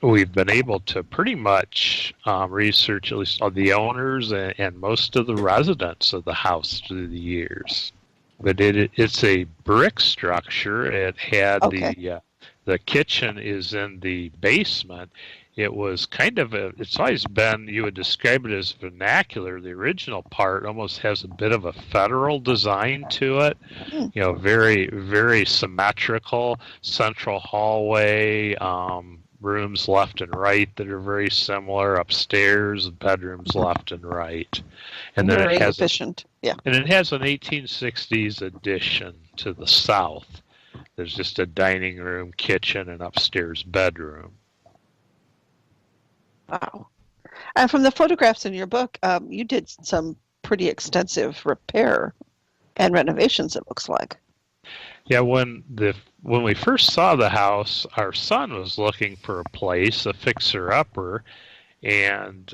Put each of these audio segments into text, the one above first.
we've been able to pretty much research at least all the owners and most of the residents of the house through the years. But it's a brick structure. It had the kitchen is in the basement. It was kind of it's always been, you would describe it as vernacular. The original part almost has a bit of a federal design to it. Very, very symmetrical, central hallway, rooms left and right that are very similar, upstairs, bedrooms left and right. And then very efficient. And it has an 1860s addition to the south. There's just a dining room, kitchen, and upstairs bedroom. Wow. And from the photographs in your book, you did some pretty extensive repair and renovations, it looks like. Yeah, when we first saw the house, our son was looking for a place, a fixer-upper, and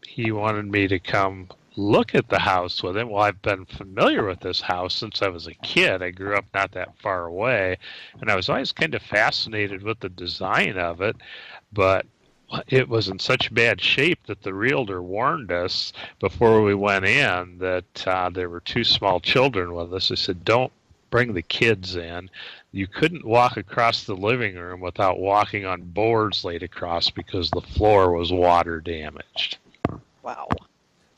he wanted me to come look at the house with him. Well, I've been familiar with this house since I was a kid. I grew up not that far away, and I was always kind of fascinated with the design of it, but it was in such bad shape that the realtor warned us before we went in that there were two small children with us. He said, don't bring the kids in. You couldn't walk across the living room without walking on boards laid across because the floor was water damaged. Wow.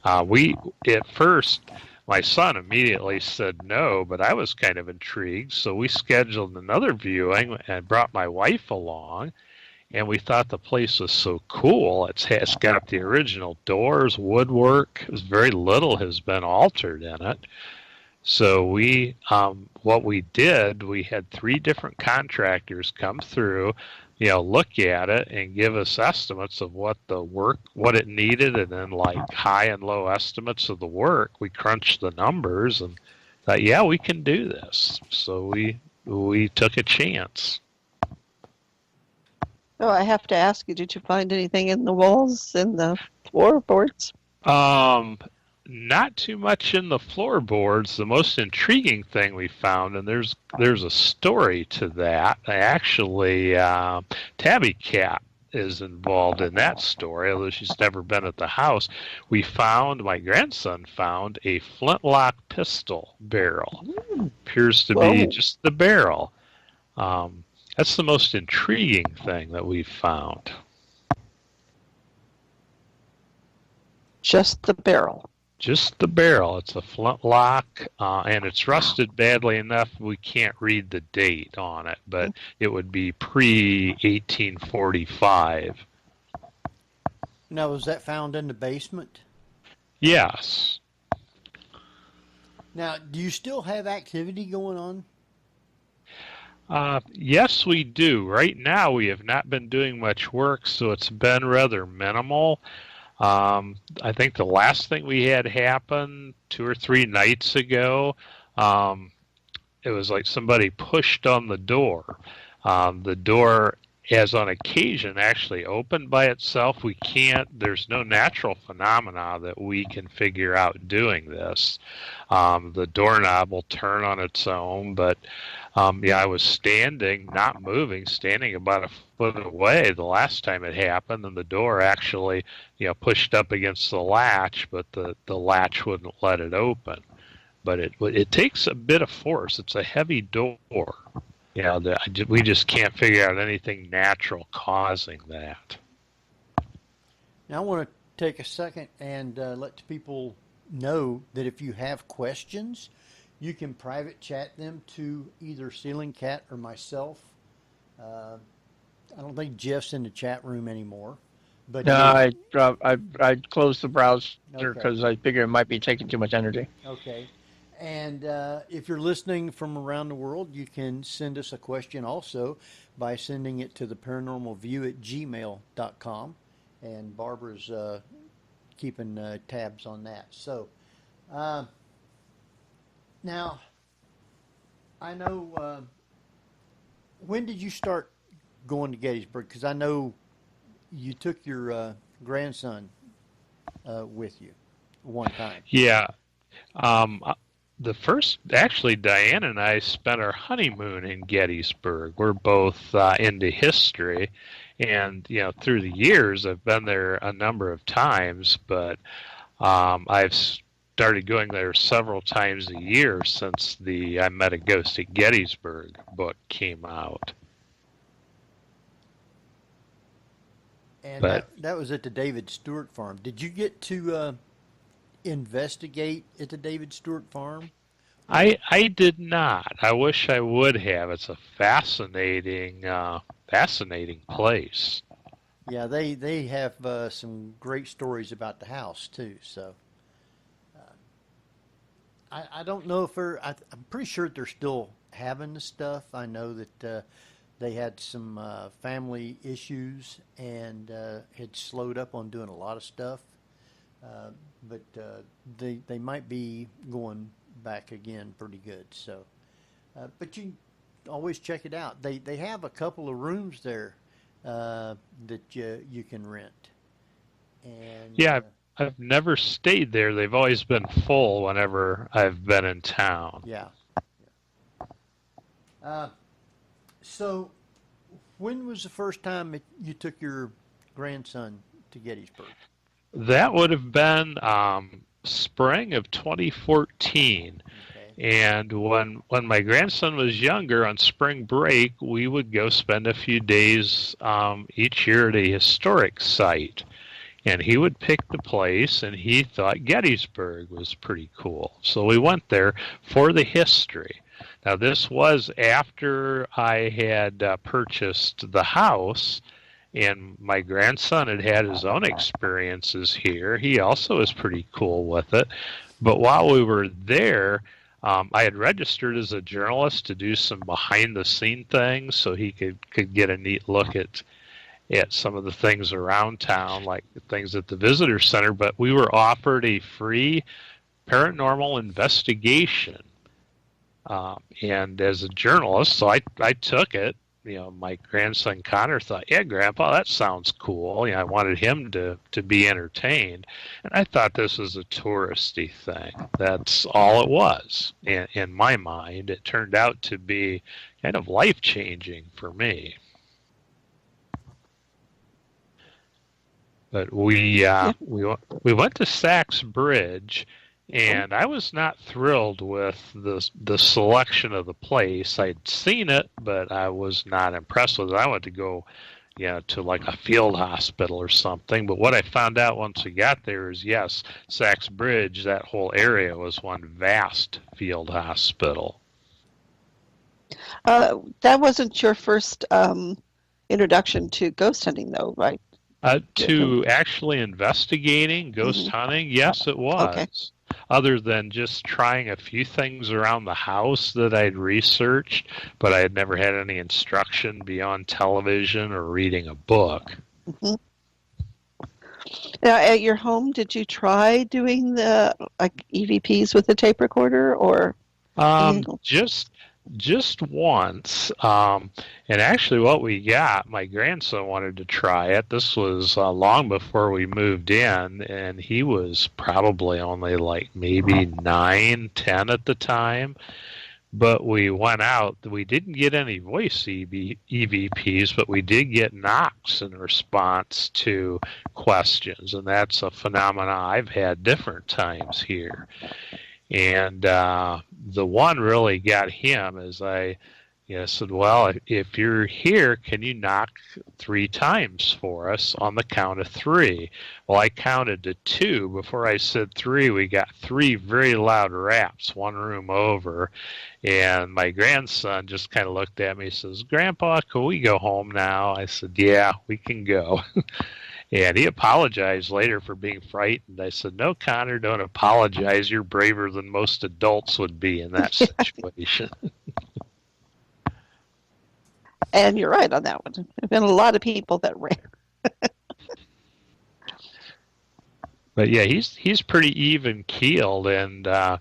At first, my son immediately said no, but I was kind of intrigued, so we scheduled another viewing and brought my wife along, and we thought the place was so cool. It's got the original doors, woodwork. Very little has been altered in it. So what we did, we had 3 different contractors come through, look at it and give us estimates of what it needed, and then like high and low estimates of the work. We crunched the numbers and thought, yeah, we can do this. So we took a chance. Oh, I have to ask you, did you find anything in the walls and the floorboards? Not too much in the floorboards. The most intriguing thing we found, and there's a story to that. Actually, Tabby Cat is involved in that story, although she's never been at the house. My grandson found a flintlock pistol barrel. Appears to be just the barrel. That's the most intriguing thing that we've found. Just the barrel. Just the barrel. It's a flintlock, and it's rusted badly enough we can't read the date on it, but it would be pre-1845. Now, was that found in the basement? Yes. Now, do you still have activity going on? Yes, we do. Right now, we have not been doing much work, so it's been rather minimal. I think the last thing we had happen 2 or 3 nights ago, it was like somebody pushed on the door. The door has on occasion actually opened by itself. There's no natural phenomena that we can figure out doing this. The doorknob will turn on its own, but I was standing, not moving, standing about a foot away the last time it happened, and the door actually, pushed up against the latch, but the latch wouldn't let it open. But it takes a bit of force. It's a heavy door. We just can't figure out anything natural causing that. Now I want to take a second and let people know that if you have questions, you can private chat them to either Ceiling Cat or myself. I don't think Jeff's in the chat room anymore. But no, I closed the browser because I figured it might be taking too much energy. Okay. And if you're listening from around the world, you can send us a question also by sending it to the paranormalview@gmail.com. And Barbara's keeping tabs on that. So now, I know, when did you start going to Gettysburg? Because I know you took your grandson with you one time. Yeah. actually, Diane and I spent our honeymoon in Gettysburg. We're both into history, and through the years, I've been there a number of times, but I've started going there several times a year since the I Met a Ghost at Gettysburg book came out. And But that was at the David Stewart farm. Did you get to investigate at the David Stewart farm? I did not. I wish I would have. It's a fascinating place. Yeah, they have some great stories about the house too. So I don't know if I'm pretty sure they're still having the stuff. I know that they had some family issues and had slowed up on doing a lot of stuff. But they might be going back again pretty good. So, but you always check it out. They have a couple of rooms there that you can rent. And Yeah, I've never stayed there. They've always been full whenever I've been in town. Yeah. So, when was the first time that you took your grandson to Gettysburg? That would have been spring of 2014. Okay. And when my grandson was younger, on spring break, we would go spend a few days each year at a historic site. And he would pick the place, and he thought Gettysburg was pretty cool. So we went there for the history. Now, this was after I had purchased the house, and my grandson had had his own experiences here. He also was pretty cool with it. But while we were there, I had registered as a journalist to do some behind-the-scene things so he could get a neat look at some of the things around town, like things at the visitor center. But we were offered a free paranormal investigation. And as a journalist, so I took it. My grandson Connor thought, yeah, Grandpa, that sounds cool. I wanted him to be entertained. And I thought this was a touristy thing. That's all it was. And in my mind, it turned out to be kind of life-changing for me. But we went to Sachs Bridge, and I was not thrilled with the selection of the place. I'd seen it, but I was not impressed with it. I wanted to go, to like a field hospital or something. But what I found out once we got there is, yes, Sachs Bridge, that whole area was one vast field hospital. That wasn't your first introduction to ghost hunting, though, right? To actually investigating ghost hunting, yes, it was. Okay. Other than just trying a few things around the house that I'd researched, but I had never had any instruction beyond television or reading a book. Mm-hmm. Now, at your home, did you try doing the EVPs with a tape recorder, or? Just once. And actually what we got, my grandson wanted to try it. This was long before we moved in, and he was probably only like maybe 9, 10 at the time. But we went out. We didn't get any voice EVPs, but we did get knocks in response to questions, and that's a phenomenon I've had different times here. And the one really got him as I said, well, if you're here, can you knock 3 times for us on the count of 3? Well, I counted to 2. Before I said 3, we got 3 very loud raps, one room over. And my grandson just kind of looked at me and says, Grandpa, can we go home now? I said, yeah, we can go. And he apologized later for being frightened. I said, no, Connor, don't apologize. You're braver than most adults would be in that situation. And you're right on that one. There have been a lot of people that ran. But yeah, he's pretty even keeled, and the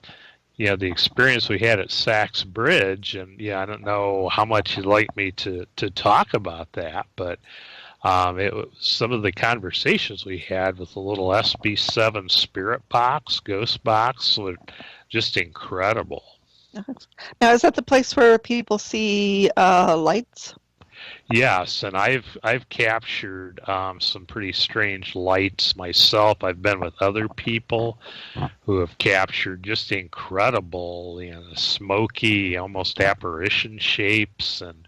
experience we had at Sachs Bridge, and I don't know how much you'd like me to talk about that, but Some of the conversations we had with the little SB7 spirit box, ghost box, were just incredible. Now, is that the place where people see lights? Yes, and I've captured some pretty strange lights myself. I've been with other people who have captured just incredible, smoky, almost apparition shapes, and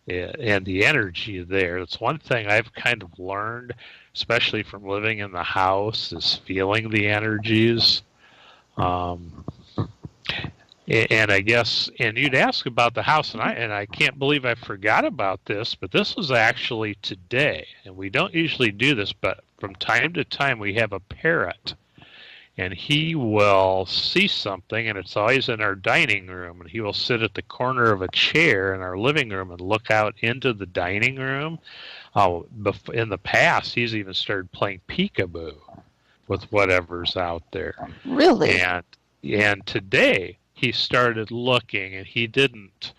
the energy there. It's one thing I've kind of learned, especially from living in the house, is feeling the energies. And I guess, and you'd ask about the house, and I can't believe I forgot about this, but this was actually today, and we don't usually do this, but from time to time we have a parrot, and he will see something, and it's always in our dining room, and he will sit at the corner of a chair in our living room and look out into the dining room. In the past, he's even started playing peekaboo with whatever's out there. Really? And today he started looking, and he didn't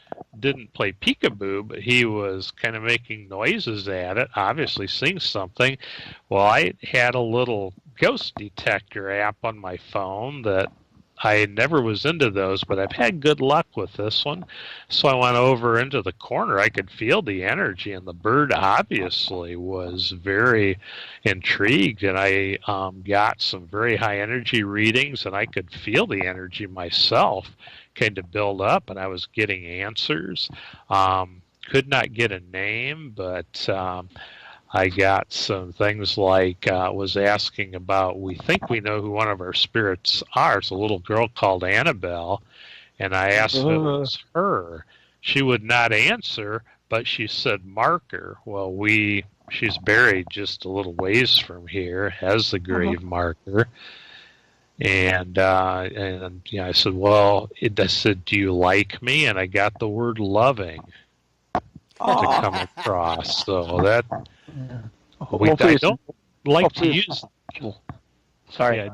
play peekaboo, but he was kind of making noises at it, obviously seeing something. Well, I had a little ghost detector app on my phone that I never was into those, but I've had good luck with this one. So I went over into the corner. I could feel the energy, and the bird obviously was very intrigued, and I got some very high energy readings, and I could feel the energy myself kind of build up, and I was getting answers. Could not get a name, but I got some things like was asking about, we think we know who one of our spirits are. It's a little girl called Annabelle, and I asked if it was her. She would not answer, but she said marker. Well, she's buried just a little ways from here, has the grave marker. And I said, well, I said, do you like me? And I got the word loving to come across. So that... I don't like to use... Sorry.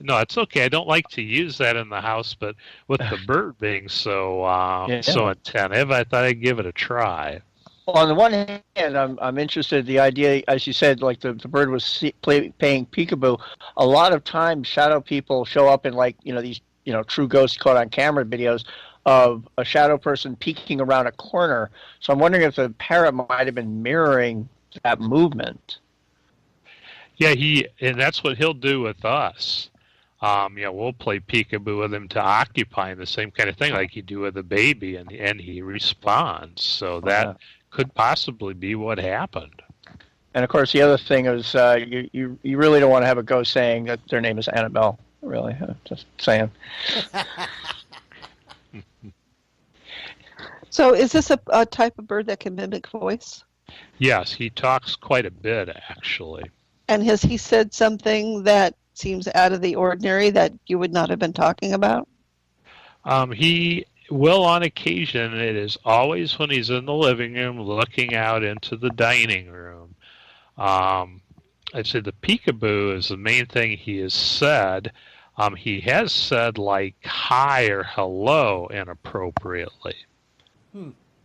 No, it's okay. I don't like to use that in the house, but with the bird being so attentive, I thought I'd give it a try. Well, on the one hand, I'm interested in the idea, as you said, like the bird was paying peekaboo. A lot of times, shadow people show up in these true ghosts caught on camera videos of a shadow person peeking around a corner. So I'm wondering if the parrot might have been mirroring that movement. Yeah, and that's what he'll do with us. We'll play peekaboo with him to occupy him, the same kind of thing like you do with a baby, and he responds. So that could possibly be what happened. And of course, the other thing is you really don't want to have a ghost saying that their name is Annabelle. Really, just saying. So is this a type of bird that can mimic voice? Yes, he talks quite a bit, actually. And has he said something that seems out of the ordinary that you would not have been talking about? He will on occasion. It is always when he's in the living room looking out into the dining room. I'd say the peekaboo is the main thing he has said. He has said like hi or hello inappropriately.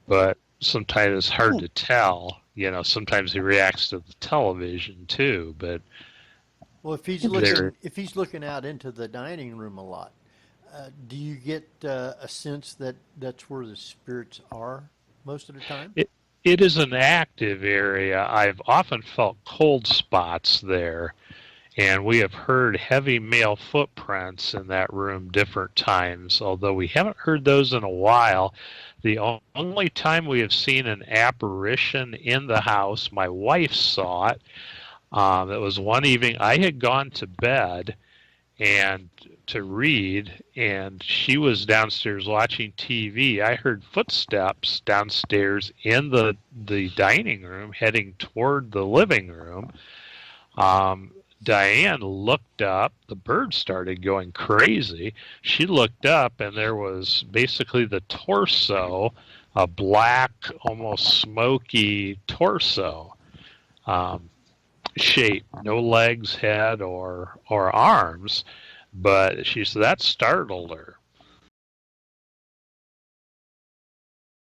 But sometimes it's hard to tell. Sometimes he reacts to the television too. But well, if he's looking out into the dining room a lot, do you get a sense that that's where the spirits are most of the time? It is an active area. I've often felt cold spots there, and we have heard heavy male footprints in that room different times, although we haven't heard those in a while. The only time we have seen an apparition in the house, my wife saw it. It was one evening. I had gone to bed and to read, and she was downstairs watching TV. I heard footsteps downstairs in the dining room heading toward the living room. Diane looked up. The bird started going crazy. She looked up, and there was basically the torso, a black, almost smoky torso shape. No legs, head, or arms. But she said that startled her.